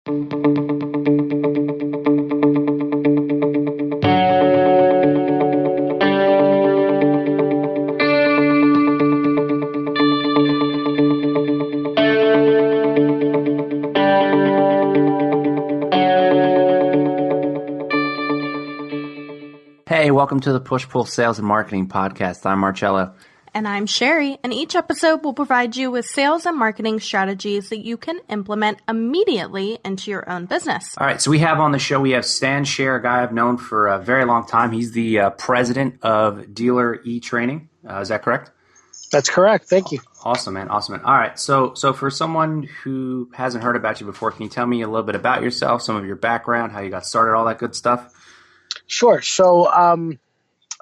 Hey, welcome to the Push-Pull Sales and Marketing Podcast. I'm Marcello. And I'm Sherry, and each episode will provide you with sales and marketing strategies that you can implement immediately into your own business. All right, so we have on the show, we have Stan Sher, a guy I've known for a very long time. He's the president of Dealer eTraining. Is that correct? That's correct. Thank you. Awesome, man. Awesome, man. All right, so for someone who hasn't heard about you before, can you tell me a little bit about yourself, some of your background, how you got started, all that good stuff? Sure. So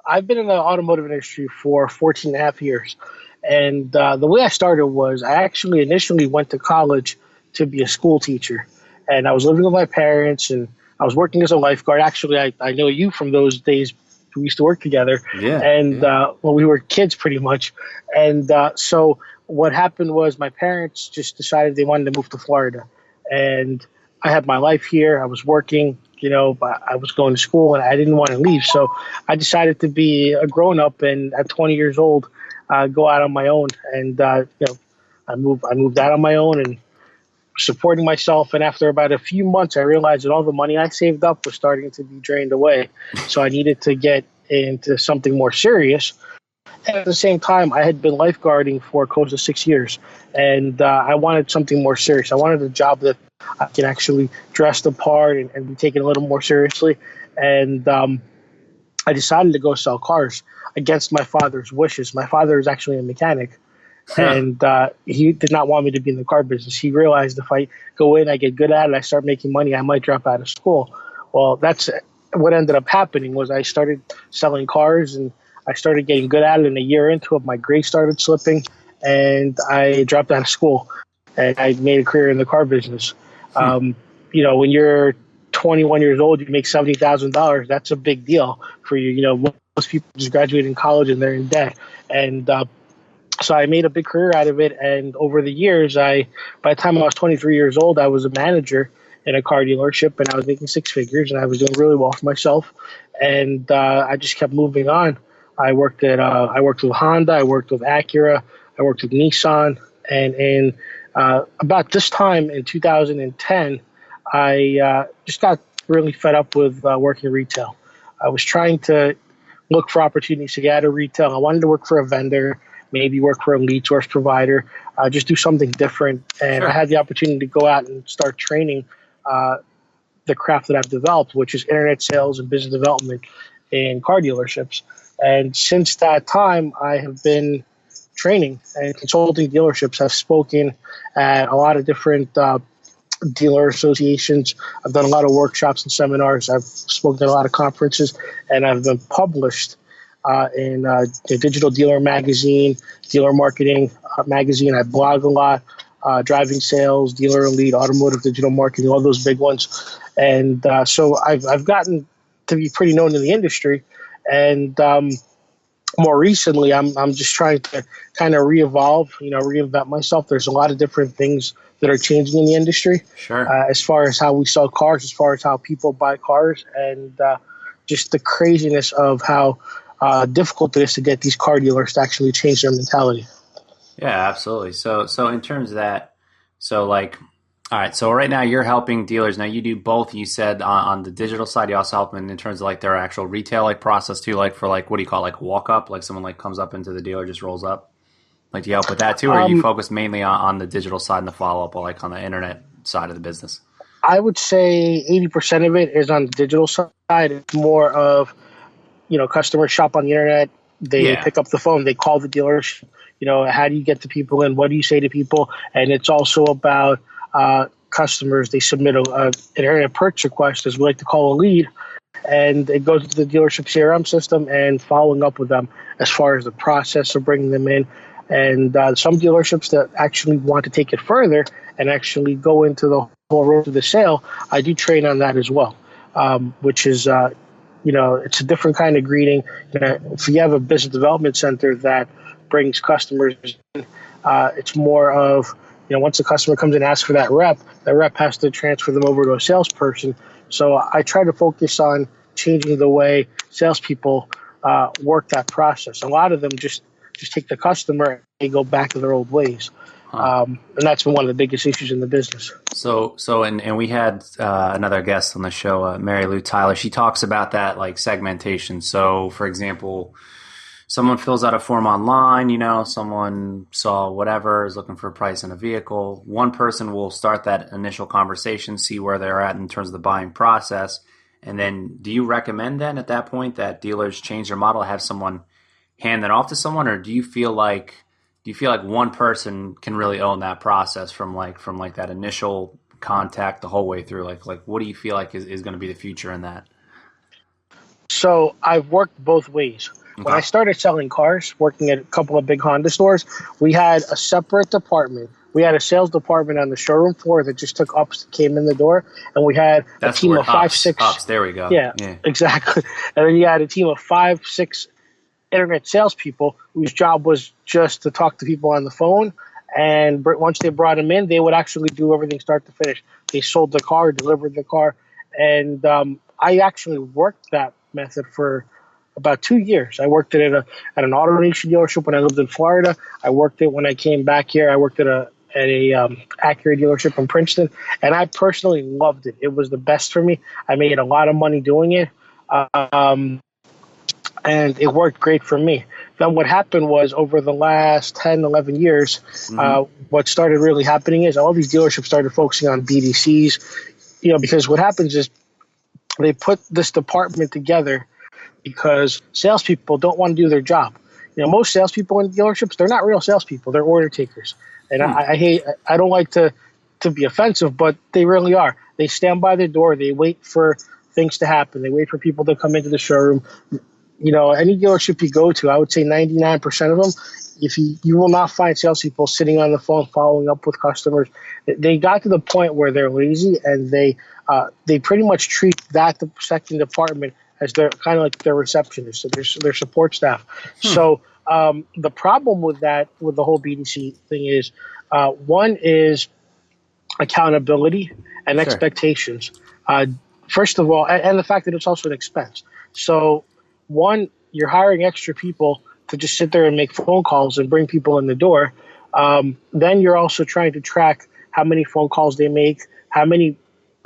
I've been in the automotive industry for 14 and a half years. And the way I started was I actually initially went to college to be a school teacher. And I was living with my parents and I was working as a lifeguard. Actually, I know you from those days. We used to work together. Yeah. And when we were kids pretty much. And so what happened was my parents just decided they wanted to move to Florida. And I had my life here. I was working. But I was going to school and I didn't want to leave. So I decided to be a grown up and at 20 years old, go out on my own. And, I moved out on my own and supporting myself. And after about a few months, I realized that all the money I saved up was starting to be drained away. So I needed to get into something more serious. And at the same time, I had been lifeguarding for close to 6 years. And I wanted something more serious. I wanted a job that I can actually dress the part and be taken a little more seriously. And I decided to go sell cars against my father's wishes. My father is actually a mechanic, and he did not want me to be in the car business. He realized if I go in, I get good at it, I start making money, I might drop out of school. Well, that's what ended up happening was I started selling cars, and I started getting good at it. And a year into it, my grades started slipping, and I dropped out of school. And I made a career in the car business. When you're 21 years old, you make $70,000. That's a big deal for you. Most people just graduate in college and they're in debt. And so I made a big career out of it. And over the years, by the time I was 23 years old, I was a manager in a car dealership, and I was making six figures, and I was doing really well for myself. And I just kept moving on. I worked with Honda, I worked with Acura, I worked with Nissan, and in about this time in 2010, I just got really fed up with working retail. I was trying to look for opportunities to get out of retail. I wanted to work for a vendor, maybe work for a lead source provider, just do something different. And sure. I had the opportunity to go out and start training the craft that I've developed, which is internet sales and business development in car dealerships. And since that time, I have been training and consulting dealerships. I've spoken at a lot of different dealer associations. I've done a lot of workshops and seminars. I've spoken at a lot of conferences, and I've been published in the Digital Dealer Magazine, Dealer Marketing Magazine. I blog a lot, driving sales, dealer elite, automotive digital marketing, all those big ones. And so I've gotten to be pretty known in the industry. And more recently, I'm just trying to kind of re-evolve, reinvent myself. There's a lot of different things that are changing in the industry. Sure. As far as how we sell cars, as far as how people buy cars, and just the craziness of how difficult it is to get these car dealers to actually change their mentality. Yeah, absolutely. So in terms of that, all right, so right now you're helping dealers. Now you do both. You said on the digital side, you also help them in terms of their actual retail process too, for what do you call walk up, someone comes up into the dealer, just rolls up. Do you help with that too, or you focus mainly on the digital side and the follow up, or on the internet side of the business? I would say 80% of it is on the digital side. It's more of, customers shop on the internet. They pick up the phone, they call the dealers. How do you get the people in? What do you say to people? And it's also about customers. They submit an internet purchase request, as we like to call a lead, and it goes into the dealership CRM system and following up with them as far as the process of bringing them in. And some dealerships that actually want to take it further and actually go into the whole road to the sale, I do train on that as well, which is, it's a different kind of greeting. If you have a business development center that brings customers in, it's more of once a customer comes and asks for that rep has to transfer them over to a salesperson. So I try to focus on changing the way salespeople work that process. A lot of them just take the customer and they go back to their old ways. And that's been one of the biggest issues in the business. And we had another guest on the show, Mary Lou Tyler. She talks about that, like segmentation. So, for example, someone fills out a form online, someone saw whatever, is looking for a price on a vehicle. One person will start that initial conversation, see where they're at in terms of the buying process. And then do you recommend then at that point that dealers change their model, have someone hand it off to someone, or do you feel like one person can really own that process from that initial contact the whole way through? Like what do you feel like is going to be the future in that? So I've worked both ways. Okay. When I started selling cars, working at a couple of big Honda stores, we had a separate department. We had a sales department on the showroom floor that just took ups that came in the door, and we had a team of 5, 6 ups. There we go. Yeah, exactly. And then you had a team of 5, 6 internet salespeople whose job was just to talk to people on the phone. And once they brought them in, they would actually do everything start to finish. They sold the car, delivered the car, and I actually worked that method for about 2 years. I worked it at an AutoNation dealership when I lived in Florida. I worked it when I came back here. I worked at a Acura dealership in Princeton, and I personally loved it. It was the best for me. I made a lot of money doing it, and it worked great for me. Then what happened was over the last 10, 11 years, what started really happening is all these dealerships started focusing on BDCs, because what happens is they put this department together because salespeople don't want to do their job. Most salespeople in dealerships, they're not real salespeople. They're order takers. And I don't like to be offensive, but they really are. They stand by the door. They wait for things to happen. They wait for people to come into the showroom. Any dealership you go to, I would say 99% of them, you will not find salespeople sitting on the phone following up with customers. They got to the point where they're lazy, and they pretty much treat that the second department as their kind of like their receptionists, so their support staff. So the problem with that, with the whole BDC thing is, one is accountability and expectations. First of all, and the fact that it's also an expense. So one, you're hiring extra people to just sit there and make phone calls and bring people in the door. Then you're also trying to track how many phone calls they make, how many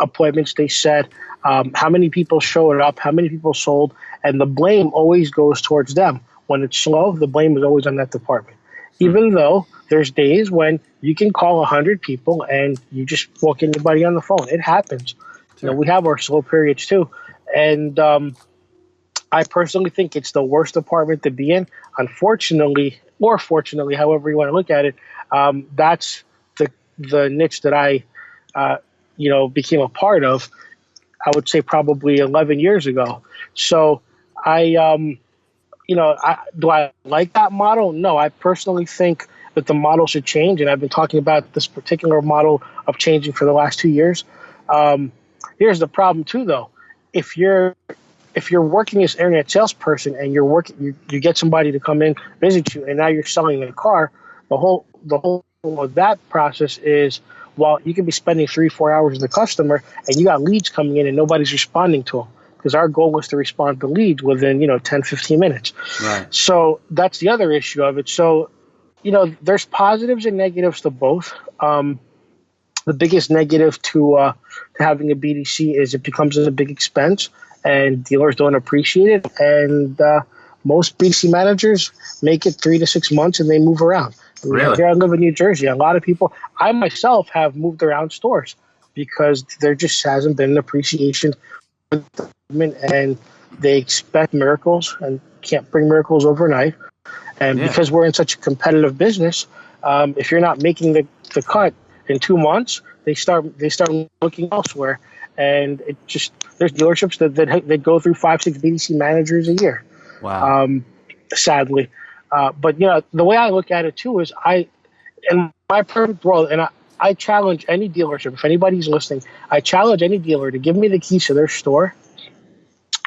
appointments they set, how many people showed up, how many people sold, and the blame always goes towards them. When it's slow, the blame is always on that department. Even though there's days when you can call 100 people and you just walk anybody on the phone. It happens. Sure. We have our slow periods too. And I personally think it's the worst department to be in. Unfortunately, or fortunately, however you want to look at it, that's the niche that I became a part of, I would say probably 11 years ago. So do I like that model? No, I personally think that the model should change. And I've been talking about this particular model of changing for the last 2 years. Here's the problem too, though. If you're working as an internet salesperson and you get somebody to come in, visit you, and now you're selling a car, the whole of that process is, well, you can be spending 3-4 hours with the customer and you got leads coming in and nobody's responding to them, because our goal is to respond to leads within 10-15 minutes. Right. So that's the other issue of it. So there's positives and negatives to both. The biggest negative to having a BDC is it becomes a big expense and dealers don't appreciate it, and most BDC managers make it 3 to 6 months and they move around. Really? Here I live in New Jersey. A lot of people, I myself have moved around stores because there just hasn't been an appreciation for the department, and they expect miracles and can't bring miracles overnight. And because we're in such a competitive business, if you're not making the cut in 2 months, they start looking elsewhere. And it just, there's dealerships that go through 5-6 BDC managers a year. Wow. Sadly. But the way I look at it too is in my perfect world, and I challenge any dealership, if anybody's listening, I challenge any dealer to give me the keys to their store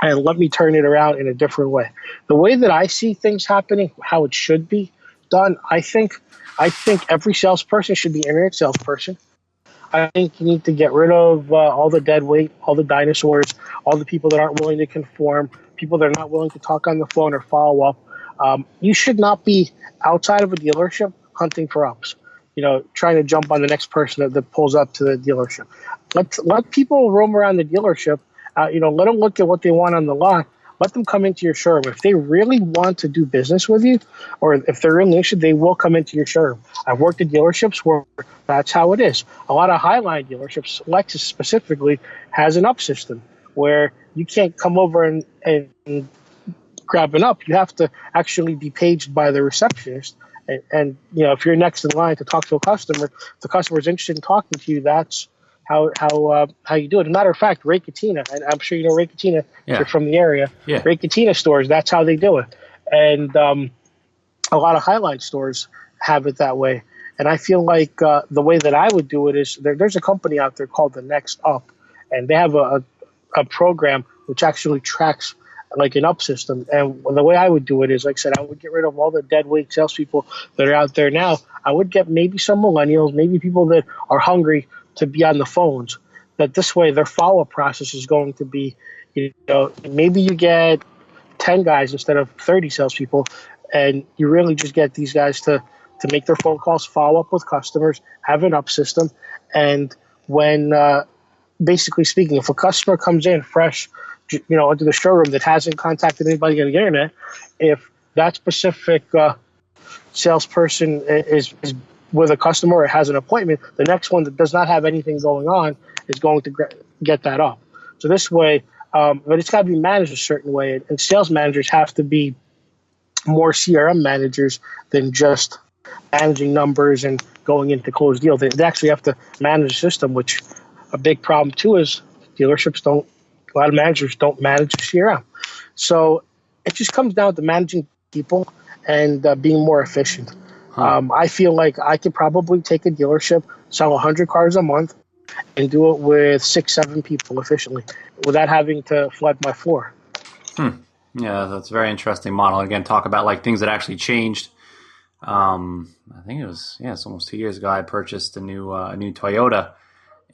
and let me turn it around in a different way. The way that I see things happening, how it should be done, I think I think every salesperson should be an internet salesperson. I think you need to get rid of all the dead weight, all the dinosaurs, all the people that aren't willing to conform, people that are not willing to talk on the phone or follow up. You should not be outside of a dealership hunting for ups, trying to jump on the next person that pulls up to the dealership. Let people roam around the dealership. Let them look at what they want on the lot. Let them come into your showroom. If they really want to do business with you, or if they're really interested, they will come into your showroom. I've worked at dealerships where that's how it is. A lot of Highline dealerships, Lexus specifically, has an up system where you can't come over and grab an up. You have to actually be paged by the receptionist. And if you're next in line to talk to a customer, if the customer is interested in talking to you, that's how you do it. As a matter of fact, Ray Katina, and I'm sure you know Ray Katina if you're from the area. Yeah. Ray Katina stores, that's how they do it. And a lot of Highline stores have it that way. And I feel like the way that I would do it is there's a company out there called The Next Up, and they have a program which actually tracks like an up system. And the way I would do it is, like I said, I would get rid of all the dead weight salespeople that are out there now. I would get maybe some millennials, maybe people that are hungry to be on the phones. That this way their follow-up process is going to be, maybe you get 10 guys instead of 30 salespeople, and you really just get these guys to make their phone calls, follow up with customers, have an up system. And when, basically speaking, if a customer comes in fresh, into the showroom that hasn't contacted anybody on the internet, if that specific salesperson is with a customer or has an appointment, the next one that does not have anything going on is going to get that up. So this way, but it's got to be managed a certain way, and sales managers have to be more CRM managers than just managing numbers and going into closed deals. They actually have to manage a system, which a big problem too is a lot of managers don't manage CRM. So it just comes down to managing people and being more efficient. I feel like I could probably take a dealership, sell 100 cars a month, and do it with 6-7 people efficiently without having to flood my floor. Yeah, that's a very interesting model. Again, talk about like things that actually changed. I think it's almost 2 years ago. I purchased a new Toyota,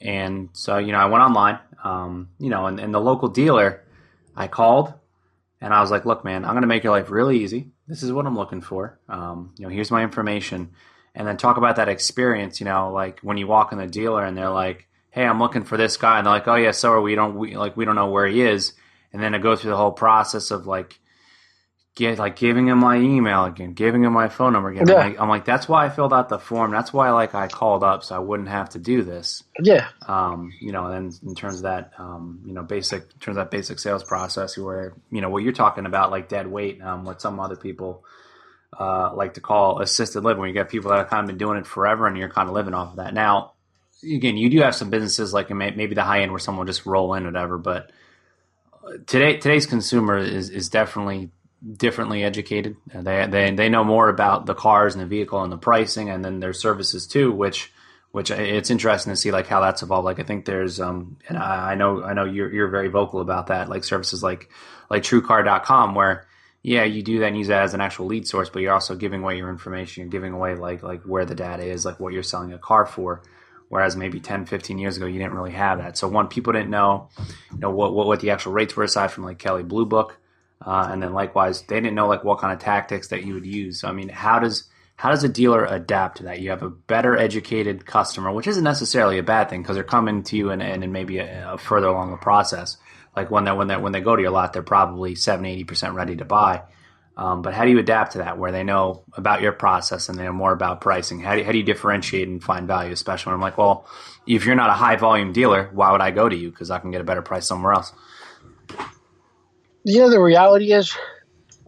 and so I went online. And the local dealer, I called, and I was like, "Look, man, I'm going to make your life really easy. This is what I'm looking for. Here's my information." And then talk about that experience. Like when you walk in the dealer and they're like, "Hey, I'm looking for this guy," and they're like, "Oh yeah, so are we. We don't know where he is." And then I go through the whole process of giving him my email again, giving him my phone number again. Yeah. I'm like, that's why I filled out the form. That's why I called up so I wouldn't have to do this. Yeah. And then in terms of that, basic sales process where, what you're talking about, like dead weight, what some other people like to call assisted living, where you get people that have kind of been doing it forever and you're kind of living off of that. Now, again, you do have some businesses like maybe the high end where someone will just roll in, whatever, but today's consumer is definitely differently educated. They know more about the cars and the vehicle and the pricing, and then their services too, which it's interesting to see like how that's evolved. Like I think there's and I know you're very vocal about that, like services like TrueCar.com, where you do that and use that as an actual lead source, but you're also giving away your information. You're giving away like where the data is, like what you're selling a car for. Whereas maybe 10, 15 years ago, you didn't really have that. So people didn't know, what the actual rates were aside from like Kelley Blue Book. And then likewise, they didn't know like what kind of tactics that you would use. So, I mean, how does a dealer adapt to that? You have a better educated customer, which isn't necessarily a bad thing because they're coming to you and maybe a further along the process. Like when they go to your lot, they're probably 70-80% ready to buy. But how do you adapt to that where they know about your process and they know more about pricing? How do you differentiate and find value, especially when I'm like, well, if you're not a high volume dealer, why would I go to you? Because I can get a better price somewhere else. The reality is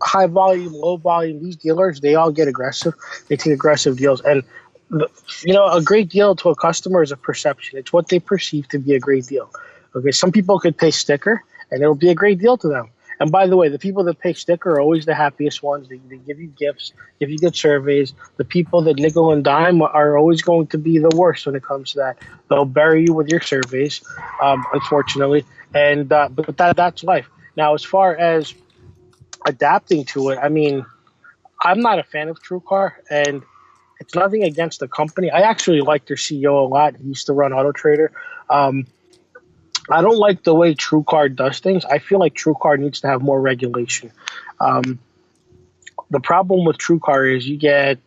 high volume, low volume, these dealers, they all get aggressive. They take aggressive deals. And, a great deal to a customer is a perception. It's what they perceive to be a great deal. Okay, some people could pay sticker and it'll be a great deal to them. And by the way, the people that pay sticker are always the happiest ones. They give you gifts, give you good surveys. The people that nickel and dime are always going to be the worst when it comes to that. They'll bury you with your surveys, unfortunately. And but that's life. Now, as far as adapting to it, I mean, I'm not a fan of TrueCar, and It's nothing against the company. I actually like their CEO a lot. He used to run Auto Trader. I don't like the way TrueCar does things. I feel like TrueCar needs to have more regulation. Um, the problem with TrueCar is you get,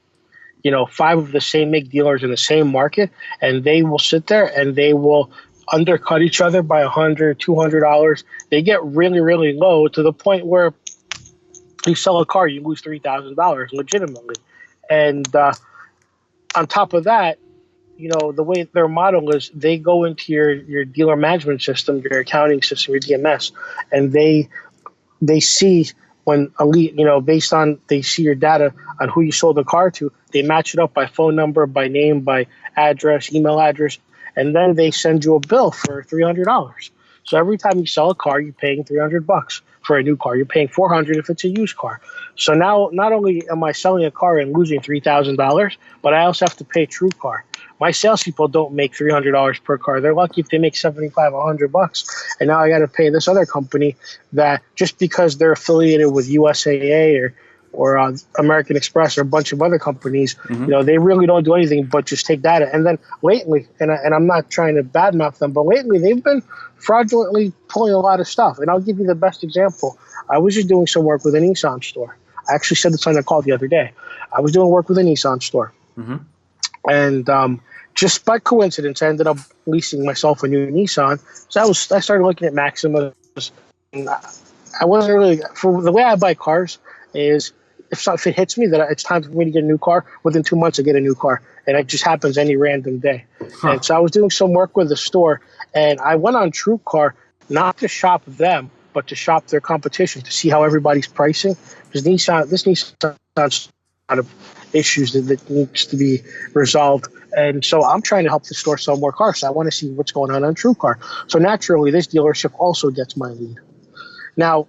five of the same make dealers in the same market, and they will sit there and they will undercut each other by $100, $200. They get really, really low to the point where you sell a car, you lose $3,000 legitimately. And on top of that, the way their model is, they go into your dealer management system, your accounting system, your DMS, and they see when a lead, based on they see your data on who you sold the car to, they match it up by phone number, by name, by address, email address, and then they send you a bill for $300. So every time you sell a car, you're paying $300 for a new car. You're paying $400 if it's a used car. So now, not only am I selling a car and losing $3,000, but I also have to pay TrueCar. My salespeople don't make $300 per car. They're lucky if they make $75, $100. And now I got to pay this other company that just because they're affiliated with USAA or American Express or a bunch of other companies, they really don't do anything but just take data. And then lately, and I'm not trying to badmouth them, but lately they've been fraudulently pulling a lot of stuff. And I'll give you the best example. I was just doing some work with a Nissan store. I actually said this on the call the other day. I was doing work with a Nissan store. And just by coincidence, I ended up leasing myself a new Nissan. So I started looking at Maximas. And I wasn't really, for the way I buy cars is if it hits me that it's time for me to get a new car, within 2 months I get a new car. And it just happens any random day. And so I was doing some work with the store, and I went on TrueCar not to shop them, but to shop their competition to see how everybody's pricing. Because this Nissan has a lot of issues that needs to be resolved. And so I'm trying to help the store sell more cars. So I want to see what's going on TrueCar. So naturally, this dealership also gets my lead. Now,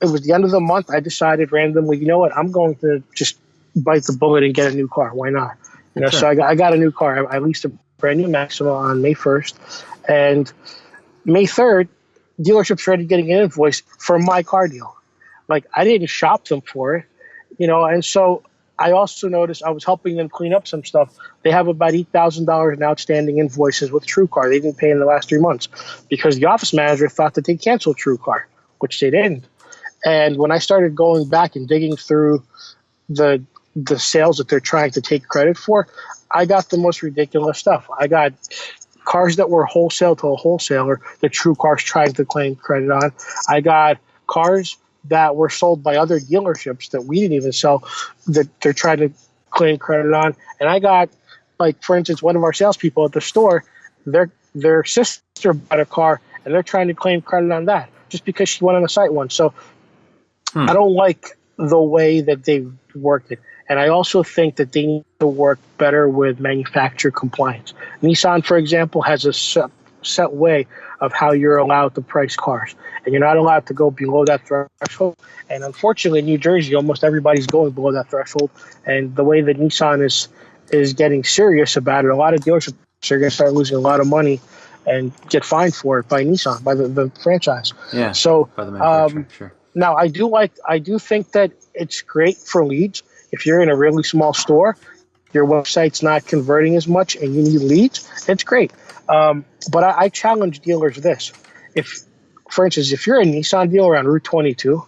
it was the end of the month. I decided randomly, you know what? I'm going to just bite the bullet and get a new car. Why not? So I got a new car. I leased a brand new Maxima on May 1st. And May 3rd, dealership's ready getting an invoice for my car deal. Like, I didn't shop them for it, and so I also noticed I was helping them clean up some stuff. They have about $8,000 in outstanding invoices with TrueCar. They didn't pay in the last 3 months because the office manager thought that they canceled TrueCar, which they didn't. And when I started going back and digging through the sales that they're trying to take credit for, I got the most ridiculous stuff. I got cars that were wholesale to a wholesaler that TrueCar's trying to claim credit on. I got cars that were sold by other dealerships that we didn't even sell that they're trying to claim credit on. And I got, like, for instance, one of our salespeople at the store, their sister bought a car and they're trying to claim credit on that just because she went on a site once. So I don't like the way that they work it. And I also think that they need to work better with manufacturer compliance. Nissan, for example, has a set way of how you're allowed to price cars. And you're not allowed to go below that threshold. And unfortunately, in New Jersey, almost everybody's going below that threshold. And the way that Nissan is getting serious about it, a lot of dealerships are going to start losing a lot of money and get fined for it by Nissan, by the franchise. Yeah, so by the manufacturer, sure. Now, I do think that it's great for leads. If you're in a really small store, your website's not converting as much and you need leads, it's great. But I challenge dealers this. For instance, if you're a Nissan dealer on Route 22,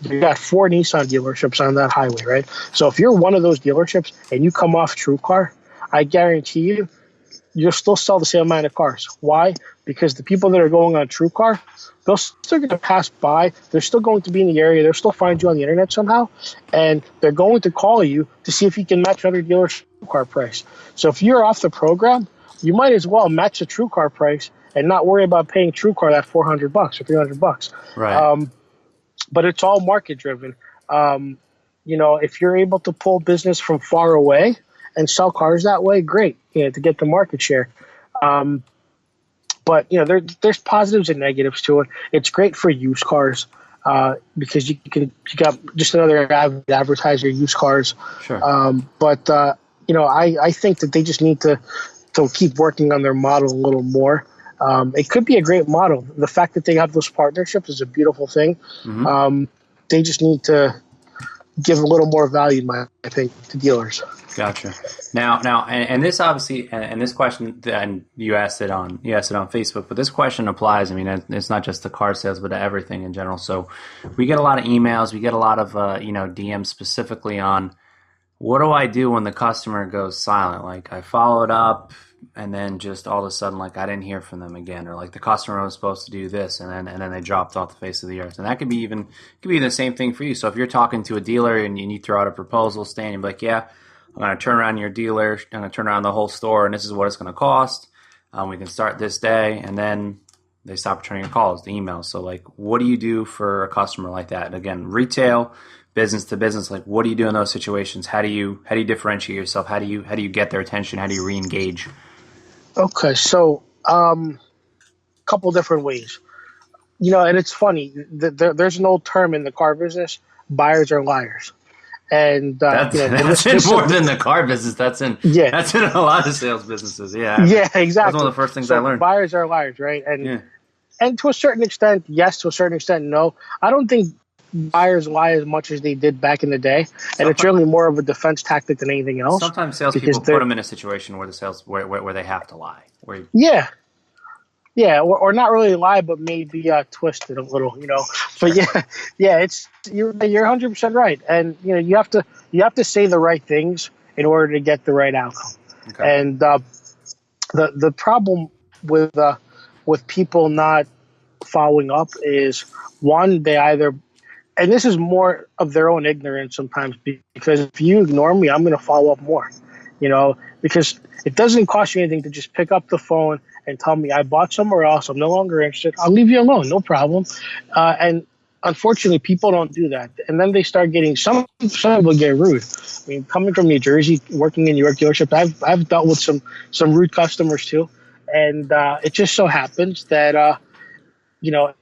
you got 4 Nissan dealerships on that highway, right? So if you're one of those dealerships and you come off TrueCar, I guarantee you'll still sell the same amount of cars. Why? Because the people that are going on TrueCar, they're still going to pass by. They're still going to be in the area. They'll still find you on the internet somehow. And they're going to call you to see if you can match another dealer's TrueCar price. So if you're off the program, you might as well match the TrueCar price and not worry about paying TrueCar that $400 or $300. Right. But it's all market driven. If you're able to pull business from far away and sell cars that way, great, to get the market share. But there's positives and negatives to it. It's great for used cars because you got just another advertiser, used cars. Sure. I think that they just need to keep working on their model a little more. It could be a great model. The fact that they have those partnerships is a beautiful thing. They just need to give a little more value, in my opinion, to dealers. Gotcha. Now, and this obviously, and this question, and you asked it on Facebook, but this question applies. I mean, it's not just to car sales, but to everything in general. So, we get a lot of emails, we get a lot of DMs specifically on what do I do when the customer goes silent? Like I followed up, and then just all of a sudden, like I didn't hear from them again, or like the customer was supposed to do this, and then they dropped off the face of the earth. And that could be the same thing for you. So if you're talking to a dealer and you throw out a proposal, Stan, you're like, yeah, I'm going to turn around your dealer, I'm going to turn around the whole store, and this is what it's going to cost. We can start this day, and then they stop returning your calls, the emails. So like, what do you do for a customer like that? Again, retail, business to business. Like, what do you do in those situations? How do you differentiate yourself? How do you get their attention? How do you re-engage? Okay, so couple different ways. And it's funny. There's an old term in the car business: buyers are liars. And that's in more than the car business. That's in a lot of sales businesses. Yeah, exactly. That's one of the first things I learned. Buyers are liars, right? And to a certain extent, yes. To a certain extent, no. I don't think buyers lie as much as they did back in the day, and it's really more of a defense tactic than anything else. Sometimes salespeople put them in a situation where where they have to lie. Or not really lie, but maybe twist it a little, But you're 100% right, and you have to say the right things in order to get the right outcome. Okay. And the problem with people not following up is, one, they either, and this is more of their own ignorance sometimes, because if you ignore me, I'm going to follow up more, because it doesn't cost you anything to just pick up the phone and tell me I bought somewhere else, I'm no longer interested, I'll leave you alone, no problem. And unfortunately, people don't do that. And then they start getting, some people get rude. I mean, coming from New Jersey, working in New York dealership, I've dealt with some rude customers too. And it just so happens that, you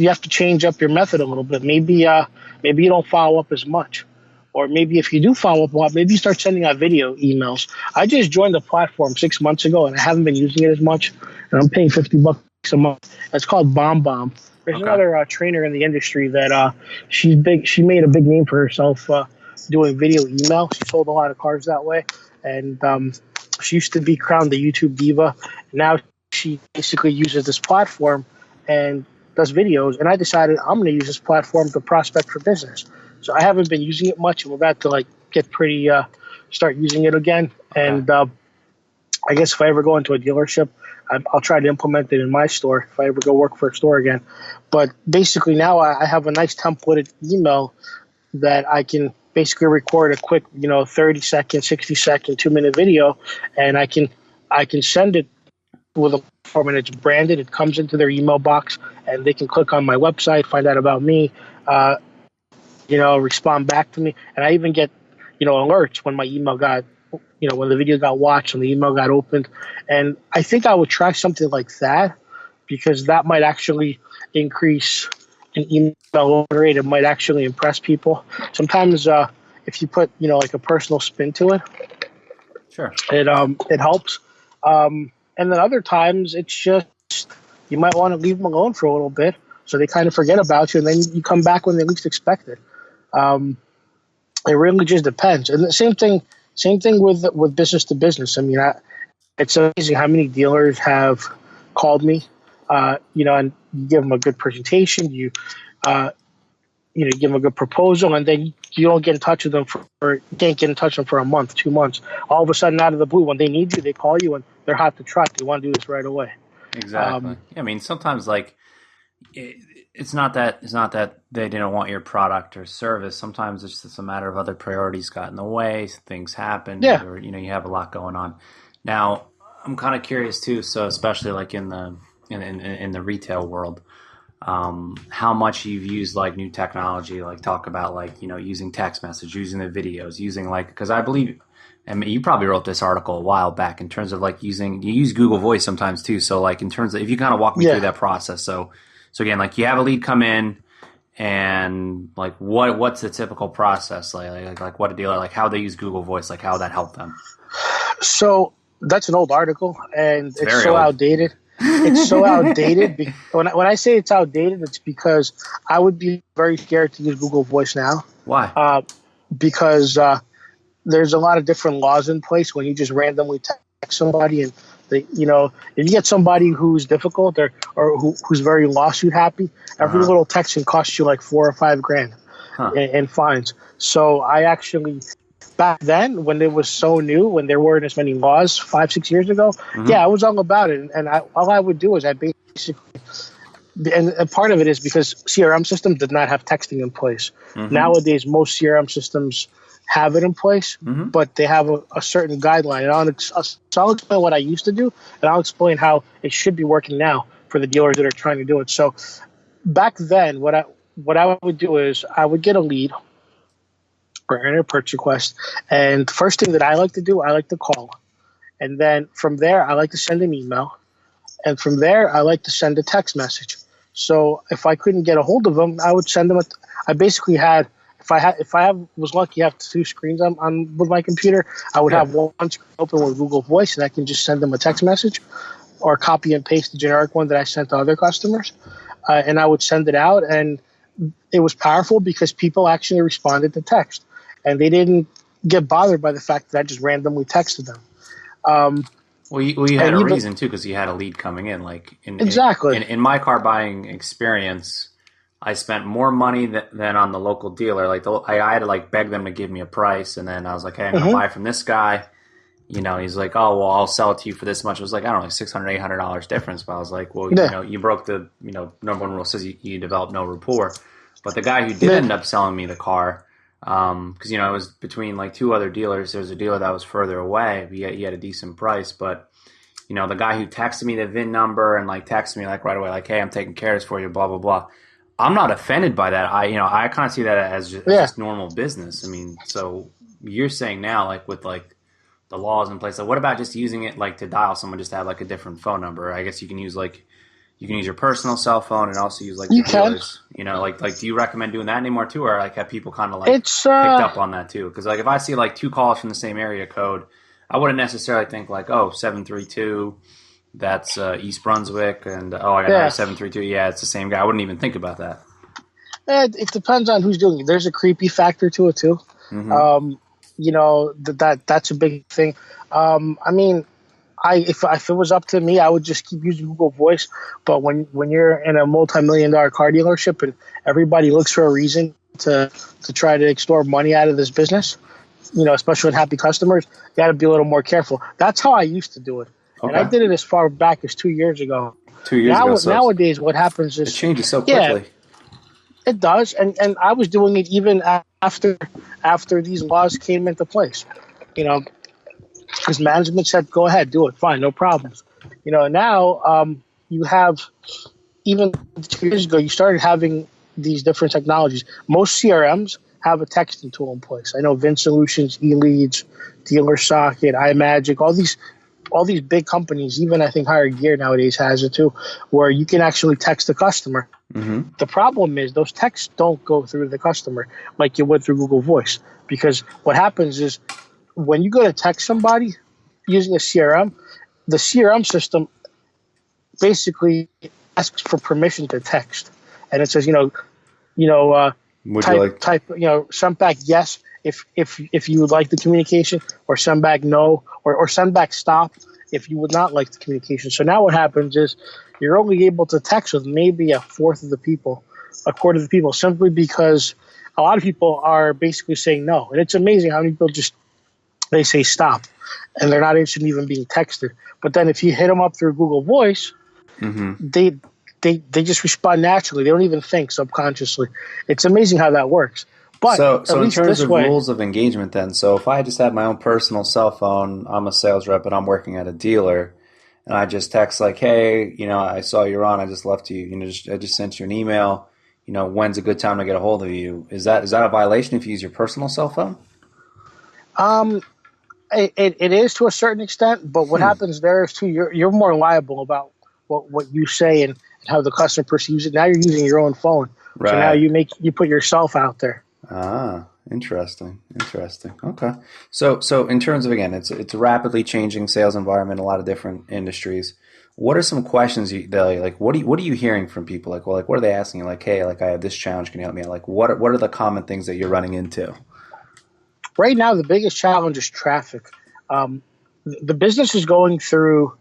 have to change up your method a little bit. Maybe you don't follow up as much. Or maybe if you do follow up a lot, maybe you start sending out video emails. I just joined the platform 6 months ago, and I haven't been using it as much. And I'm paying $50 a month. It's called BombBomb. There's another trainer in the industry that she's big. She made a big name for herself doing video email. She sold a lot of cars that way, and she used to be crowned the YouTube diva. Now she basically uses this platform and does videos. And I decided I'm going to use this platform to prospect for business. So I haven't been using it much, and we're about to get pretty start using it again. Okay. And I guess if I ever go into a dealership, I'll try to implement it in my store if I ever go work for a store again. But basically now I have a nice templated email that I can basically record a quick 30-second, 60-second, 2-minute video, and I can send it with a form, and it's branded. It comes into their email box, and they can click on my website, find out about me, respond back to me. And I even get, alerts when my email got, when the video got watched and the email got opened. And I think I would try something like that, because that might actually increase an email open rate. It might actually impress people. Sometimes if you put, like a personal spin to it, sure, it helps. And then other times it's just, you might want to leave them alone for a little bit so they kind of forget about you, and then you come back when they least expect it. It really just depends. And the same thing with business to business. I mean, it's amazing how many dealers have called me, and you give them a good presentation, you give them a good proposal, and then you don't get in touch with them you can't get in touch with them for a month, 2 months. All of a sudden, out of the blue, when they need you, they call you, and they're hot to trot. They want to do this right away. Exactly. I mean, sometimes it's not that they didn't want your product or service. Sometimes it's just a matter of other priorities got in the way. Things happen. Yeah. Or, you have a lot going on. Now, I'm kind of curious too. So especially like in the retail world, how much you've used like new technology, like talk about using text message, using the videos, using because I believe, I mean, you probably wrote this article a while back in terms of you use Google Voice sometimes too. So in terms of, if you kind of walk me through that process. So again, you have a lead come in, and what's the typical process like what a dealer, how they use Google Voice, how that helped them. So that's an old article, and it's so old. Outdated. It's so outdated. When I say it's outdated, it's because I would be very scared to use Google Voice now. Why? because there's a lot of different laws in place when you just randomly text somebody, and if you get somebody who's difficult or who's very lawsuit happy, every little text can cost you like $4 or $5 in fines. So I actually, back then when it was so new, when there weren't as many laws 5-6 years ago, I was all about it. And all I would do is I basically, and part of it is because CRM systems did not have texting in place. Nowadays, most CRM systems have it in place, but they have a certain guideline. And I'll explain what I used to do, and I'll explain how it should be working now for the dealers that are trying to do it. So back then, what I would do is I would get a lead or enter a purchase request, and the first thing that I like to do, I like to call. And then from there, I like to send an email. And from there, I like to send a text message. So if I couldn't get a hold of them, I would send them. I basically had, if I was lucky, I have 2 screens on with my computer. I would have one screen open with Google Voice, and I can just send them a text message, or copy and paste the generic one that I sent to other customers, and I would send it out. And it was powerful because people actually responded to text, and they didn't get bothered by the fact that I just randomly texted them. Well, you had a reason too, because you had a lead coming in. Like exactly. In my car buying experience, I spent more money than on the local dealer. Like I had to like beg them to give me a price, and then I was like, "Hey, I'm gonna buy from this guy." He's like, "Oh, well, I'll sell it to you for this much." It was like, I don't know, $600, $800 difference. But I was like, "Well, you broke the number one rule says you develop no rapport." But the guy who did end up selling me the car, because it was between like 2 other dealers. There was a dealer that was further away. He had a decent price, but the guy who texted me the VIN number and like texted me like right away, like, "Hey, I'm taking care of this for you," blah blah blah. I'm not offended by that. I kind of see that as just normal business. I mean, so you're saying now, like with like the laws in place, like what about just using it like to dial someone, just to have like a different phone number? I guess you can use your personal cell phone and also use like the dealers. Like do you recommend doing that anymore too, or like have people kind of like picked up on that too? Because like if I see like 2 calls from the same area code, I wouldn't necessarily think like, 732. That's East Brunswick, and I got another 732. Yeah, it's the same guy. I wouldn't even think about that. It depends on who's doing it. There's a creepy factor to it too. That's a big thing. I mean, if it was up to me, I would just keep using Google Voice. But when you're in a multi-million-dollar car dealership and everybody looks for a reason to try to extort money out of this business, especially with happy customers, you got to be a little more careful. That's how I used to do it. Okay. And I did it as far back as 2 years ago. 2 years ago. Nowadays, what happens is it changes so quickly. Yeah, it does, and I was doing it even after these laws came into place. Because management said, "Go ahead, do it, fine, no problems." Now you have, even 2 years ago, you started having these different technologies. Most CRMs have a texting tool in place. I know Vin Solutions, eLeads, Dealer Socket, iMagic, all these big companies, even I think Higher Gear nowadays has it too, where you can actually text the customer. The problem is those texts don't go through the customer like you would through Google Voice, because what happens is when you go to text somebody using a CRM, the CRM system basically asks for permission to text, and it says, type, send back yes if you would like the communication, or send back no, or send back stop if you would not like the communication. So now what happens is you're only able to text with maybe a quarter of the people, simply because a lot of people are basically saying no. And it's amazing how many people they say stop, and they're not interested in even being texted. But then if you hit them up through Google Voice, they just respond naturally. They don't even think subconsciously. It's amazing how that works. But so in terms of rules of engagement then, so if I just have my own personal cell phone, I'm a sales rep and I'm working at a dealer, and I just text like, "Hey, I saw you're on, I just left you, I just sent you an email, when's a good time to get a hold of you?" Is that a violation if you use your personal cell phone? It is to a certain extent, but what happens there is too, you're more liable about what you say and how the customer perceives it. Now you're using your own phone. Right. So now you put yourself out there. Ah, interesting. Okay. So in terms of, again, it's a rapidly changing sales environment, a lot of different industries. What are some questions what are you hearing from people? What are they asking you? Like, "Hey, I have this challenge, can you help me out?" What are the common things that you're running into? Right now, the biggest challenge is traffic. Um, the business is going through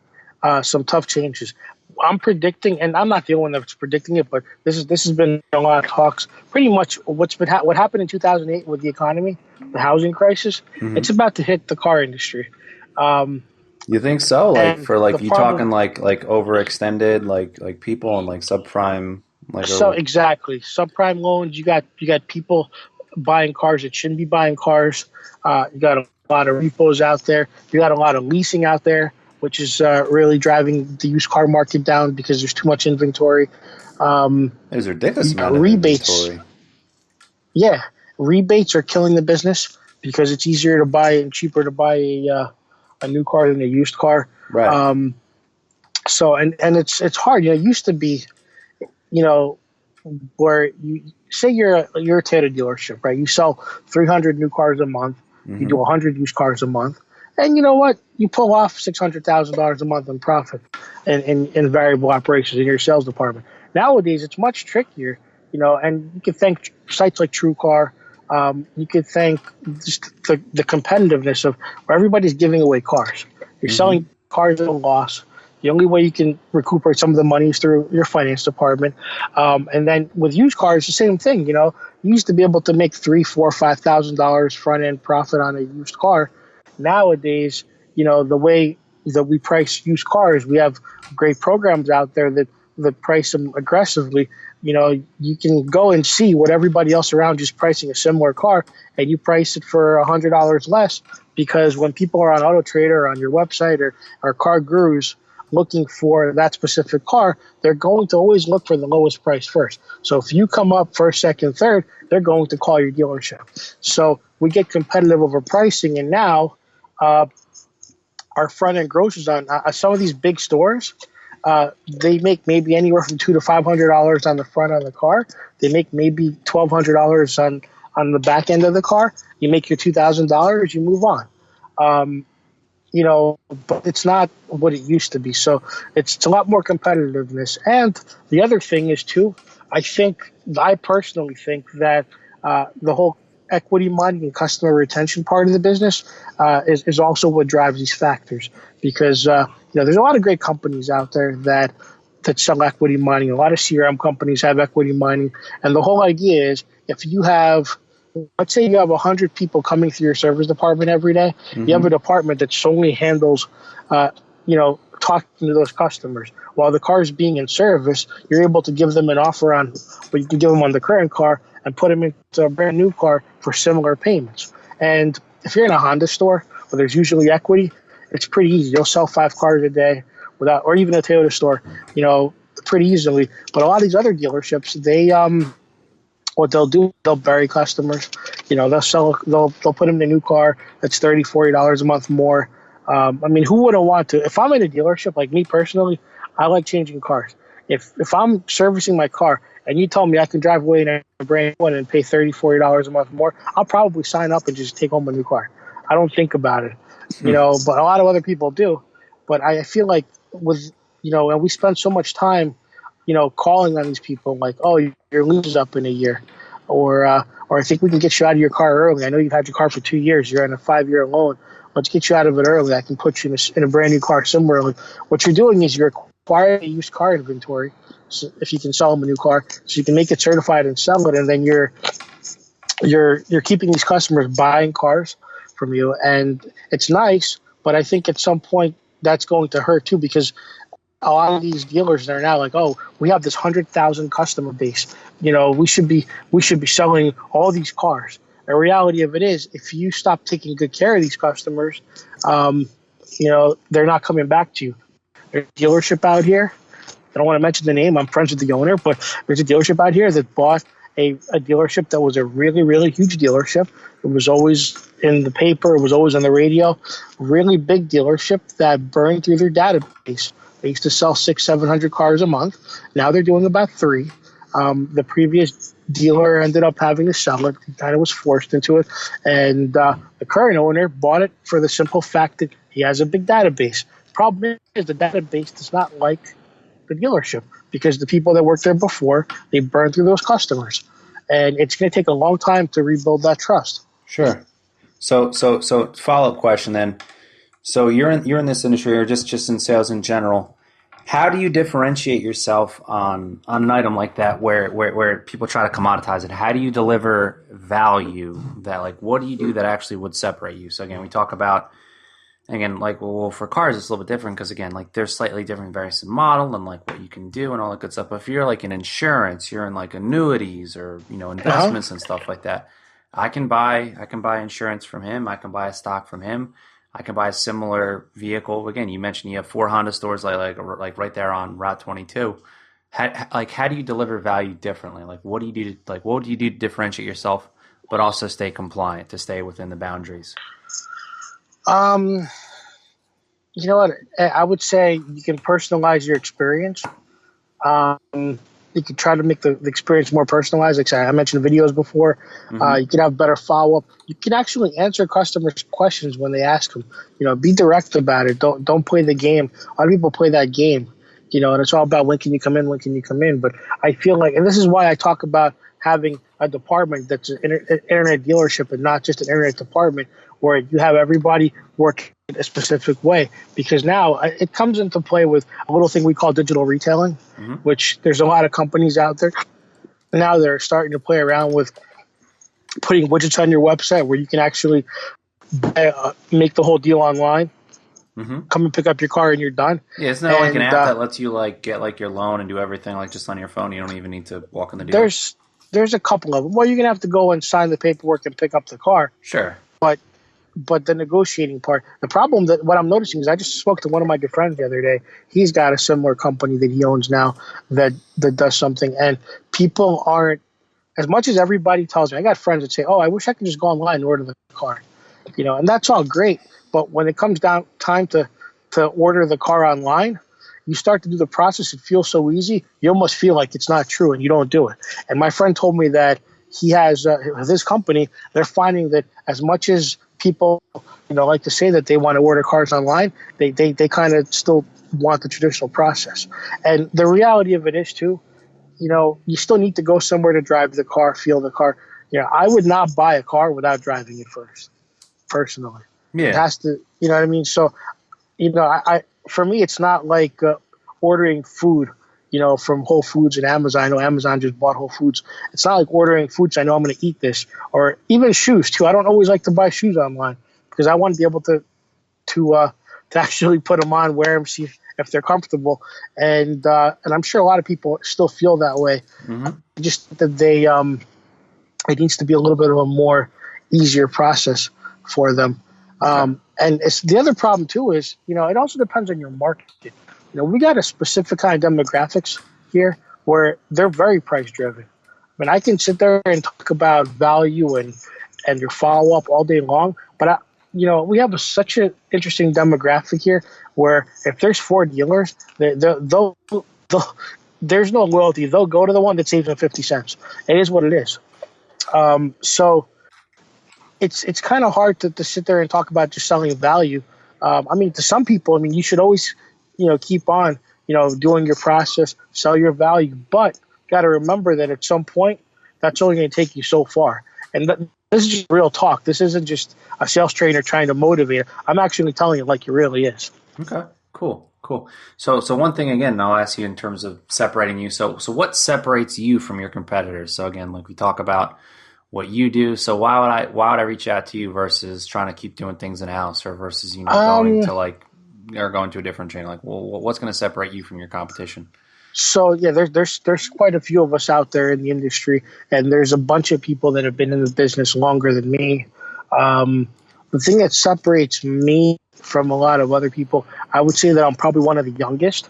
some tough changes. I'm predicting, and I'm not the only one that's predicting it, but this has been a lot of talks. Pretty much, what happened in 2008 with the economy, the housing crisis, it's about to hit the car industry. Um, You think so? Like and for the like you talking problem, like overextended like people and like subprime like so or exactly, subprime loans. You got people buying cars that shouldn't be buying cars. You got a lot of repos out there. You got a lot of leasing out there, which is really driving the used car market down because there's too much inventory. Um, there's a ridiculous you got amount of rebates. inventory. Yeah, rebates are killing the business because it's easier to buy and cheaper to buy a new car than a used car. Right. Um, and it's hard. It used to be, you know, where you say you're a Toyota dealership, right? You sell 300 new cars a month. You do Hmm. 100 used cars a month, and you know what? You pull off $600,000 a month in profit in variable operations in your sales department. Nowadays, it's much trickier, and you can thank sites like TrueCar. You could thank just the competitiveness of where everybody's giving away cars. You're selling Hmm. cars at a loss. The only way you can recuperate some of the money is through your finance department. And then with used cars, the same thing. You used to be able to make $3, 4, $5,000 front end profit on a used car. Nowadays, the way that we price used cars, we have great programs out there that price them aggressively. You can go and see what everybody else around you is pricing a similar car, and you price it for $100 less because when people are on Auto Trader or on your website or Car Gurus looking for that specific car, they're going to always look for the lowest price first. So if you come up first, second, third, they're going to call your dealership. So we get competitive over pricing, and now uh, our front end grosses on some of these big stores. They make maybe anywhere from $200 to $500 on the front of the car. They make maybe $1,200 on the back end of the car. You make your $2,000, you move on. Um, but it's not what it used to be. So it's a lot more competitiveness. And the other thing is too, I personally think that the whole equity money and customer retention part of the business is also what drives these factors. Because there's a lot of great companies out there that sell equity mining. A lot of CRM companies have equity mining, and the whole idea is if you have, let's say you have 100 people coming through your service department every day. You have a Hmm. department that solely handles, talking to those customers. While the car is being in service, you're able to give them an offer on what you can give them on the current car and put them into a brand new car for similar payments. And if you're in a Honda store where there's usually equity, it's pretty easy. You'll sell 5 cars a day without, or even a Toyota store, pretty easily. But a lot of these other dealerships, what they'll do, they'll bury customers. They'll put them in a new car that's $30, $40 a month more. I mean, who wouldn't want to? If I'm in a dealership, like me personally, I like changing cars. If I'm servicing my car and you tell me I can drive away in a brand new one and pay $30, $40 a month more, I'll probably sign up and just take home a new car. I don't think about it, but a lot of other people do. But I feel like and we spend so much time calling on these people like, oh, your lease is up in a year, or I think we can get you out of your car early. I know you've had your car for 2 years. You're on a 5-year loan. Let's get you out of it early. I can put you in a brand new car somewhere. What you're doing is you're acquiring a used car inventory, so if you can sell them a new car, so you can make it certified and sell it, and then you're keeping these customers buying cars from you, and it's nice. But I think at some point that's going to hurt too because a lot of these dealers are now like, oh, we have this 100,000 customer base. We should be selling all these cars. The reality of it is, if you stop taking good care of these customers, um, they're not coming back to you. There's a dealership out here. I don't want to mention the name. I'm friends with the owner, but there's a dealership out here that bought a dealership that was a really, really huge dealership. It was always in the paper. It was always on the radio. Really big dealership that burned through their database. They used to sell 600, 700 cars a month. Now they're doing about 3. The previous dealer ended up having to sell it. He kind of was forced into it. And the current owner bought it for the simple fact that he has a big database. Problem is the database does not like the dealership because the people that worked there before, they burned through those customers. And it's going to take a long time to rebuild that trust. Sure. So follow up question then. So you're in this industry, or just in sales in general. How do you differentiate yourself on an item like that, where people try to commoditize it? How do you deliver value that, like, what do you do that actually would separate you? So again, we talk about, again, like, well, for cars it's a little bit different because, again, like, there's slightly different various in model and like what you can do and all that good stuff. But if you're like in insurance, you're in like annuities or Uh-huh. investments and stuff like that, I can buy insurance from him. I can buy a stock from him. I can buy a similar vehicle. Again, you mentioned you have 4 Honda stores like right there on Route 22. How do you deliver value differently? Like, what do you do what do you do to differentiate yourself, but also stay compliant, to stay within the boundaries? Um, you know what? I would say you can personalize your experience. Um, you can try to make the experience more personalized. Like I mentioned videos before. Mm-hmm. You can have better follow up. You can actually answer customers' questions when they ask them. Be direct about it. Don't play the game. A lot of people play that game. And it's all about when can you come in, when can you come in. But I feel like, and this is why I talk about having a department that's an internet dealership and not just an internet department where you have everybody work a specific way, because now it comes into play with a little thing we call digital retailing, Mm-hmm. which there's a lot of companies out there now that are starting to play around with putting widgets on your website where you can actually make the whole deal online, Mm-hmm. come and pick up your car, and you're done. Yeah, isn't there like an And app that lets you like get like your loan and do everything like just on your phone? You don't even need to walk in the dealer. there's a couple of them. Well, you're gonna have to go and sign the paperwork and pick up the car, Sure. but the negotiating part, the problem that what I'm noticing is I just spoke to one of my good friends the other day. He's got a similar company that he owns now that does something, and people aren't, as much as everybody tells me. I got friends that say, "Oh, I wish I could just go online and order the car," and that's all great. But when it comes down time to order the car online, you start to do the process. It feels so easy. You almost feel like it's not true, and you don't do it. And my friend told me that he has his company. They're finding that as much as people, like to say that they want to order cars online, they kind of still want the traditional process. And the reality of it is too, you still need to go somewhere to drive the car, feel the car. I would not buy a car without driving it first, personally. It Yeah. has to, you know what I mean? So, I for me, it's not like ordering food, from Whole Foods and Amazon. I know Amazon just bought Whole Foods. It's not like ordering foods. I know I'm going to eat this, or even shoes too. I don't always like to buy shoes online because I want to be able to actually put them on, wear them, see if they're comfortable, and I'm sure a lot of people still feel that way. Mm-hmm. Just that it needs to be a little bit of a more easier process for them. Okay. And it's the other problem too is, it also depends on your market. We got a specific kind of demographics here where they're very price driven. I mean, I can sit there and talk about value and your follow up all day long, but we have such an interesting demographic here where if there's 4 dealers, they'll there's no loyalty. They'll go to the one that saves them 50 cents. It is what it is. So it's kind of hard to sit there and talk about just selling value. I mean, to some people, I mean, you should always, keep on, doing your process, sell your value, but got to remember that at some point, that's only going to take you so far. And this is just real talk. This isn't just a sales trainer trying to motivate. I'm actually telling it like it really is. Okay. Cool. So one thing again, I'll ask you in terms of separating you. So what separates you from your competitors? So again, like we talk about what you do. So why would I reach out to you versus trying to keep doing things in house, or versus going Um, to going to a different chain? Like, well, what's going to separate you from your competition? So yeah, there's quite a few of us out there in the industry, and there's a bunch of people that have been in the business longer than me. Um, the thing that separates me from a lot of other people, I would say that I'm probably one of the youngest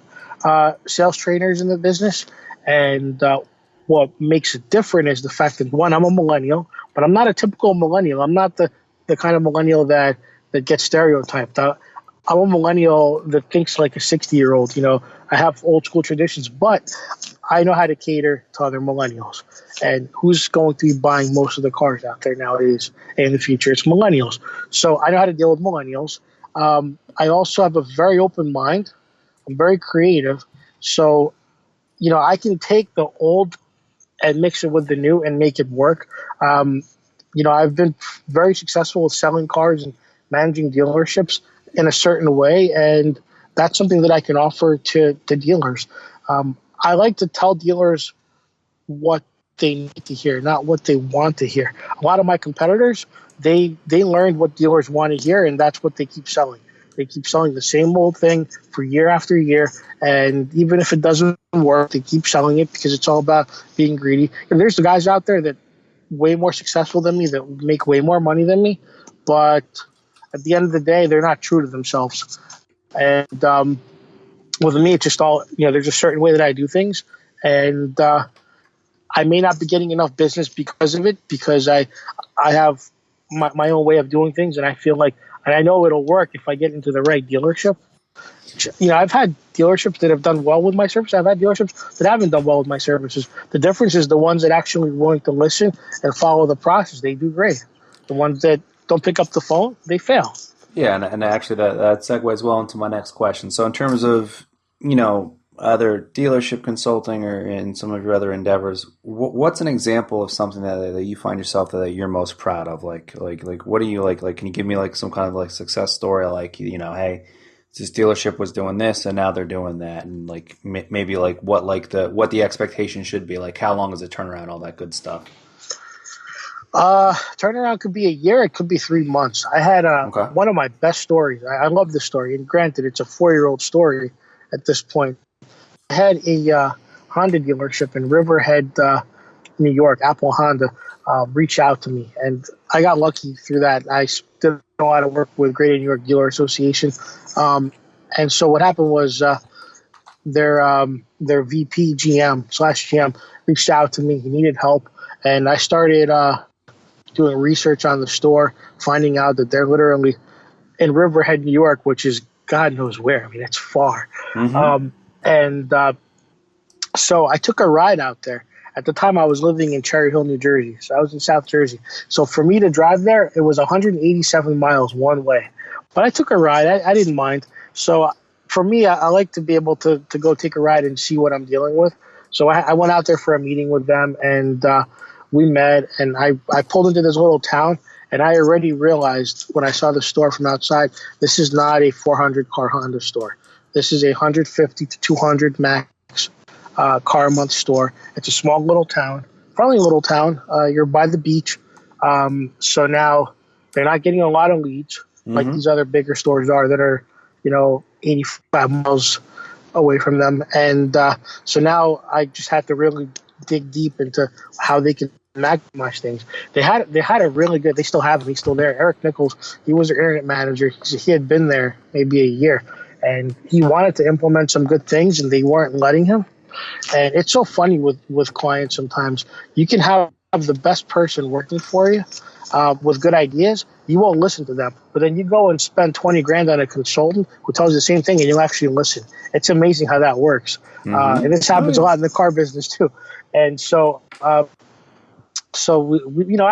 sales trainers in the business, and what makes it different is the fact that, one, I'm a millennial, but I'm not a typical millennial. I'm not the kind of millennial that gets stereotyped. I'm a millennial that thinks like a 60-year-old. I have old school traditions, but I know how to cater to other millennials. And who's going to be buying most of the cars out there nowadays and in the future? It's millennials. So I know how to deal with millennials. I also have a very open mind. I'm very creative. So, I can take the old and mix it with the new and make it work. I've been very successful with selling cars and managing dealerships in a certain way, and that's something that I can offer to dealers. I like to tell dealers what they need to hear, not what they want to hear. A lot of my competitors, they learned what dealers want to hear, and that's what they keep selling. They keep selling the same old thing for year after year, and even if it doesn't work, they keep selling it because it's all about being greedy. And there's the guys out there that way more successful than me, that make way more money than me, but at the end of the day, they're not true to themselves. And with me, it's just all, there's a certain way that I do things, and I may not be getting enough business because of it, because I have my own way of doing things, and I feel like, and I know it'll work if I get into the right dealership. I've had dealerships that have done well with my service. I've had dealerships that haven't done well with my services. The difference is the ones that actually willing to listen and follow the process, they do great. The ones that don't pick up the phone, they fail. Yeah, and actually that segues well into my next question. So in terms of, other dealership consulting or in some of your other endeavors, what's an example of something that you find yourself that you're most proud of? Like what do you like? Like, can you give me like some kind of like success story? Like, hey, this dealership was doing this and now they're doing that, and like maybe like what the expectation should be, like how long is it turnaround, all that good stuff. Turnaround could be a year. It could be 3 months. I had Okay. one of my best stories. I love this story, and granted, it's a 4-year-old story at this point. I had a Honda dealership in Riverhead, New York. Apple Honda reached out to me, and I got lucky through that. I did a lot of work with Greater New York Dealer Association, and so what happened was their VP GM/GM reached out to me. He needed help, and I started doing research on the store, finding out that they're literally in Riverhead, New York, which is God knows where. I mean, it's far. Mm-hmm. And so I took a ride out there. At the time, I was living in Cherry Hill, New Jersey. So I was in South Jersey. So for me to drive there, it was 187 miles one way. But I took a ride. I didn't mind. So for me, I like to be able to go take a ride and see what I'm dealing with. So I went out there for a meeting with them, and we met. And I pulled into this little town, and I already realized when I saw the store from outside, this is not a 400-car Honda store. This is a 150 to 200 max car a month store. It's a small little town, friendly little town. You're by the beach. So now they're not getting a lot of leads like Mm-hmm. these other bigger stores are that are, 85 miles away from them. And so now I just had to really dig deep into how they can maximize things. They had a really good, they still have him. He's still there. Eric Nichols, he was their internet manager. He had been there maybe a year, and he wanted to implement some good things, and they weren't letting him. And it's so funny with clients sometimes. You can have the best person working for you with good ideas. You won't listen to them. But then you go and spend 20 grand on a consultant who tells you the same thing, and you'll actually listen. It's amazing how that works. Mm-hmm. And this happens a lot in the car business too. And so I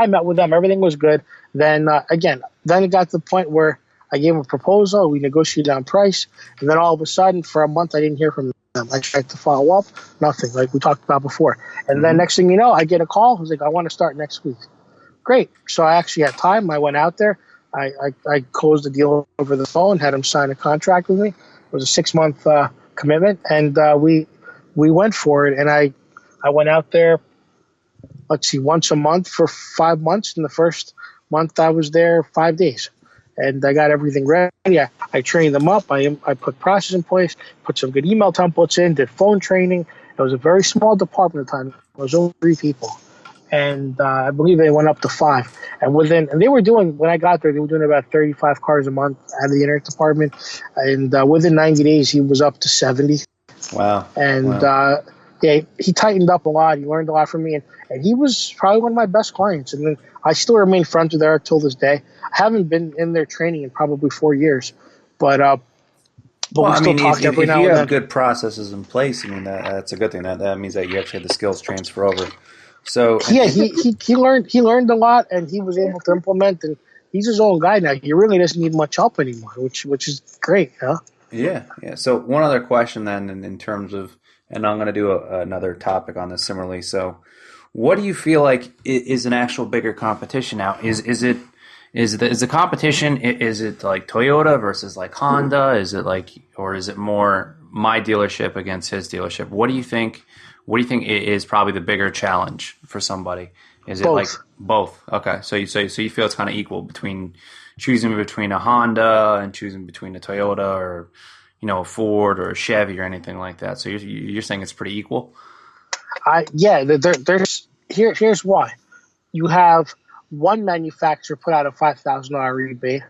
met with them. Everything was good. Then then it got to the point where I gave them a proposal. We negotiated on price, and then all of a sudden, for a month, I didn't hear from them. I tried to follow up, nothing, like we talked about before. And then Mm-hmm. next thing you know, I get a call. I was like, I want to start next week. Great. So I actually had time. I went out there. I closed the deal over the phone, had them sign a contract with me. It was a 6-month commitment, and we went for it. And I went out there, let's see, once a month for 5 months. In the first month, I was there 5 days, and I got everything ready. I trained them up. I put process in place, put some good email templates in, did phone training. It was a very small department at the time. It was only 3 people, and I believe they went up to 5. And they were doing, when I got there, they were doing about 35 cars a month out of the internet department, and within 90 days, he was up to 70. Wow. And Wow. yeah, he tightened up a lot. He learned a lot from me, and he was probably one of my best clients. And then I still remain friends with Eric till this day. I haven't been in their training in probably 4 years, but Well, we I still mean, talk every if now you and have then. good processes in place, I mean that's a good thing. That means that you actually have the skills transfer over. So, Yeah, he learned a lot, and he was able to implement. And he's his own guy now. He really doesn't need much help anymore, which is great, huh? yeah, yeah. So one other question then, in terms of, and I'm going to do another topic on this similarly. So what do you feel like is an actual bigger competition now? Is the competition, is it like Toyota versus like Honda? Is it like, or is it more my dealership against his dealership? What do you think? What do you think is probably the bigger challenge for somebody? Is it Both. like both? Okay, so you feel it's kind of equal between choosing between a Honda and choosing between a Toyota, or a Ford or a Chevy or anything like that. So you're saying it's pretty equal? Here's why. You have one manufacturer put out a $5,000 rebate.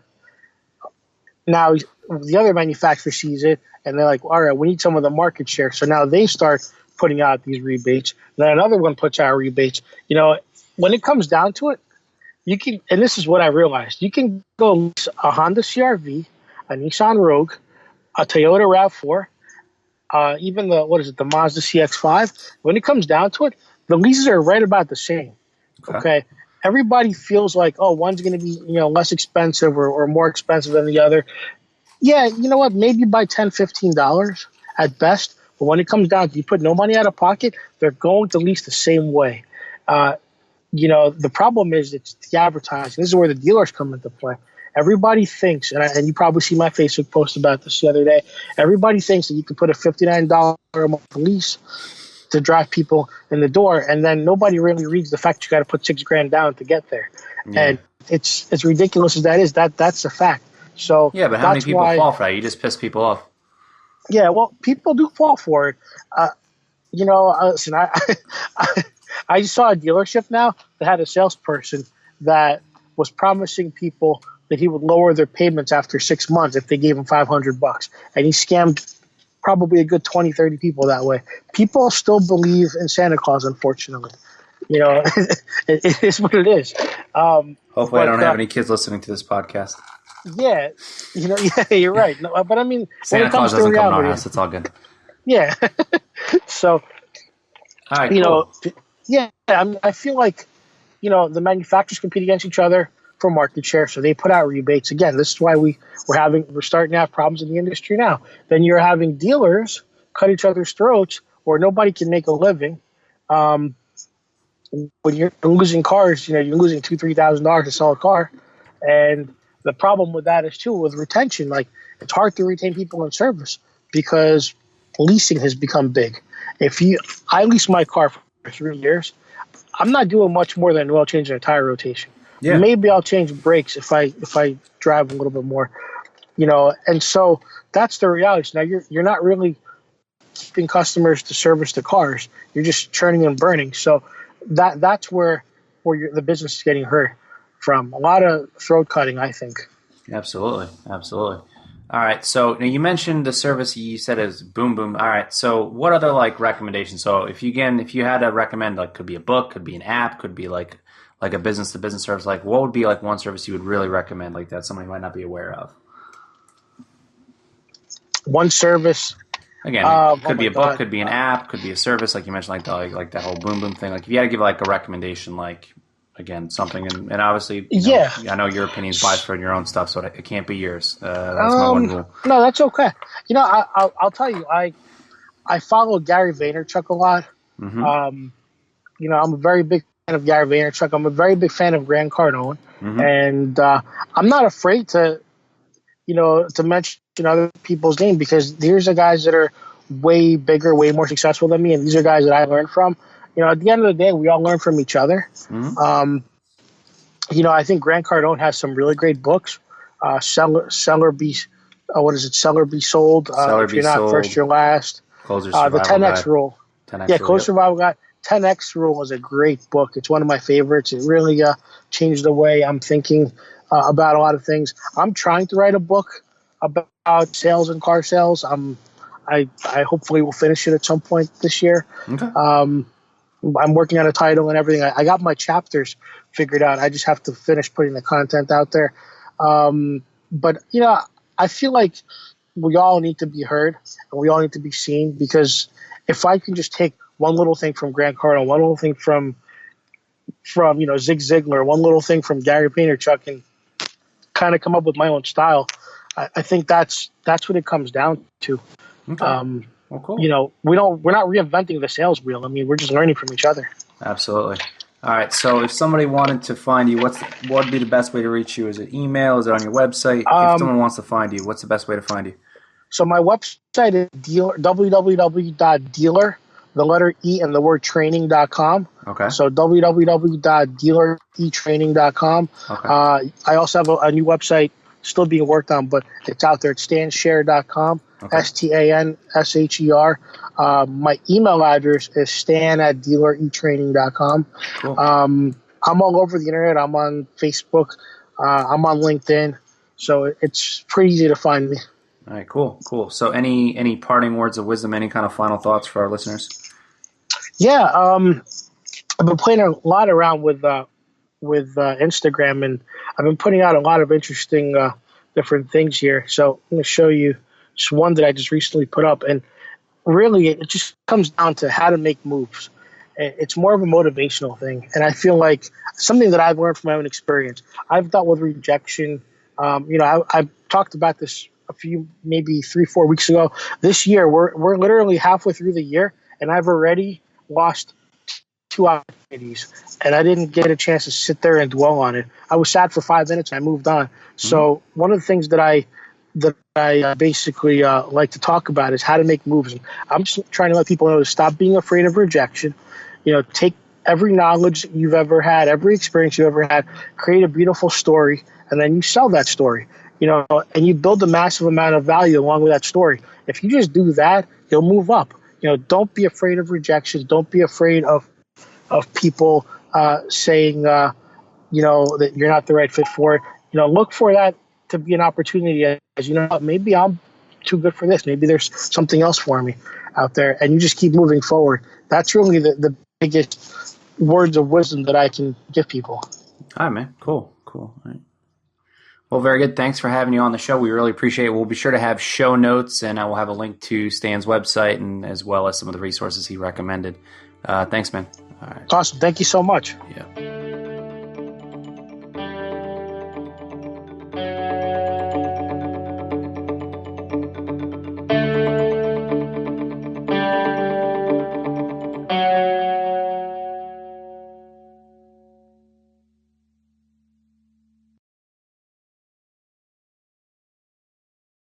Now the other manufacturer sees it and they're like, all right, we need some of the market share. So now they start putting out these rebates. Then another one puts out rebates. When it comes down to it, you can, and this is what I realized, you can go lease a Honda CRV, a Nissan Rogue, a Toyota RAV4, even the Mazda CX-5. When it comes down to it, the leases are right about the same. Okay. Everybody feels like, oh, one's going to be less expensive or more expensive than the other. Yeah, you know what? Maybe by $10, $15 at best. But when it comes down to you put no money out of pocket, they're going to lease the same way. The problem is it's the advertising. This is where the dealers come into play. Everybody thinks, and you probably see my Facebook post about this the other day, everybody thinks that you can put a $59 a month lease to drive people in the door, and then nobody really reads the fact you got to put $6,000 down to get there. Yeah. And it's as ridiculous as that is. That's a fact. So yeah, but how many people fall for that? You just piss people off. Yeah, well, people do fall for it. Listen, I just saw a dealership now that had a salesperson that was promising people that he would lower their payments after 6 months if they gave him $500, and he scammed probably a good 20, 30 people that way. People still believe in Santa Claus, unfortunately. It is what it is. Hopefully I don't have any kids listening to this podcast. Yeah, you're right. No, but I mean, Santa Claus doesn't come to our house. It's all good. Yeah. So, all right, cool. Yeah, I feel like, the manufacturers compete against each other for market share, so they put out rebates. Again, this is why we're starting to have problems in the industry now. Then you're having dealers cut each other's throats, or nobody can make a living. When you're losing cars, you're losing $2,000-$3,000 to sell a car, and the problem with that is too with retention. Like, it's hard to retain people in service because leasing has become big. I lease my car for 3 years, I'm not doing much more than oil change and a tire rotation. Yeah. Maybe I'll change brakes if I drive a little bit more, and so that's the reality. So now you're not really keeping customers to service the cars. You're just churning and burning. So that's where the business is getting hurt from. A lot of throat cutting, I think. Absolutely. All right. So now you mentioned the service you said is Boom Boom. All right. So what other recommendations? So if you had to recommend, could be a book, could be an app, could be like a business to business service, what would be one service you would really recommend that somebody might not be aware of? One service. Again, it could be a book, could be an app, could be a service, like you mentioned, like that whole Boom Boom thing. If you had to give a recommendation, again, something, and obviously, I know your opinion is biased for your own stuff, so it can't be yours. That's my one rule. No, that's okay. I'll tell you, I follow Gary Vaynerchuk a lot. Mm-hmm. I'm a very big fan of Gary Vaynerchuk. I'm a very big fan of Grant Cardone, mm-hmm. and I'm not afraid to mention other people's name, because these are guys that are way bigger, way more successful than me, and these are guys that I learned from. At the end of the day, we all learn from each other. Mm-hmm. I think Grant Cardone has some really great books. Seller Be Sold. If you're not first, you're last. Closer Survival The 10X Guide. Rule. 10X Closer Survival Guide. 10X Rule is a great book. It's one of my favorites. It really changed the way I'm thinking about a lot of things. I'm trying to write a book about sales and car sales. I hopefully will finish it at some point this year. Okay. I'm working on a title and everything. I got my chapters figured out. I just have to finish putting the content out there. But I feel like we all need to be heard and we all need to be seen, because if I can just take one little thing from Grant Cardone, one little thing from Zig Ziglar, one little thing from Gary Vaynerchuk, and kind of come up with my own style, I think that's what it comes down to. Okay. Well, cool. We're not reinventing the sales wheel. I mean, we're just learning from each other. Absolutely. All right. So if somebody wanted to find you, what would be the best way to reach you? Is it email? Is it on your website? If Um, someone wants to find you, what's the best way to find you? so my website is www.dealer, the letter E and the word training.com. Okay. So www.dealeretraining.com. Okay. I also have a new website still being worked on, but it's out there. It's stansher.com, Okay. STANSHER. My email address is stan@dealeretraining.com. Cool. I'm all over the internet. I'm on Facebook. I'm on LinkedIn. So it's pretty easy to find me. All right. Cool. Cool. So any parting words of wisdom? Any kind of final thoughts for our listeners? Yeah, I've been playing a lot around with Instagram, and I've been putting out a lot of interesting different things here. So I'm going to show you just one that I just recently put up, and really it just comes down to how to make moves. It's more of a motivational thing, and I feel like something that I've learned from my own experience. I've dealt with rejection. I talked about this a few, maybe 3-4 weeks ago. This year, we're literally halfway through the year, and I've already lost 2 opportunities, and I didn't get a chance to sit there and dwell on it. I was sad for 5 minutes, and I moved on. So one of the things that I basically like to talk about is how to make moves. And I'm just trying to let people know to stop being afraid of rejection. Take every knowledge you've ever had, every experience you've ever had, create a beautiful story, and then you sell that story. And you build a massive amount of value along with that story. If you just do that, you'll move up. Don't be afraid of rejection. Don't be afraid of people saying, that you're not the right fit for it. Look for that to be an opportunity as maybe I'm too good for this. Maybe there's something else for me out there. And you just keep moving forward. That's really the biggest words of wisdom that I can give people. All right, man. Cool. All right. Well, very good. Thanks for having you on the show. We really appreciate it. We'll be sure to have show notes, and I will have a link to Stan's website and as well as some of the resources he recommended. Thanks, man. All right. Awesome. Thank you so much. Yeah.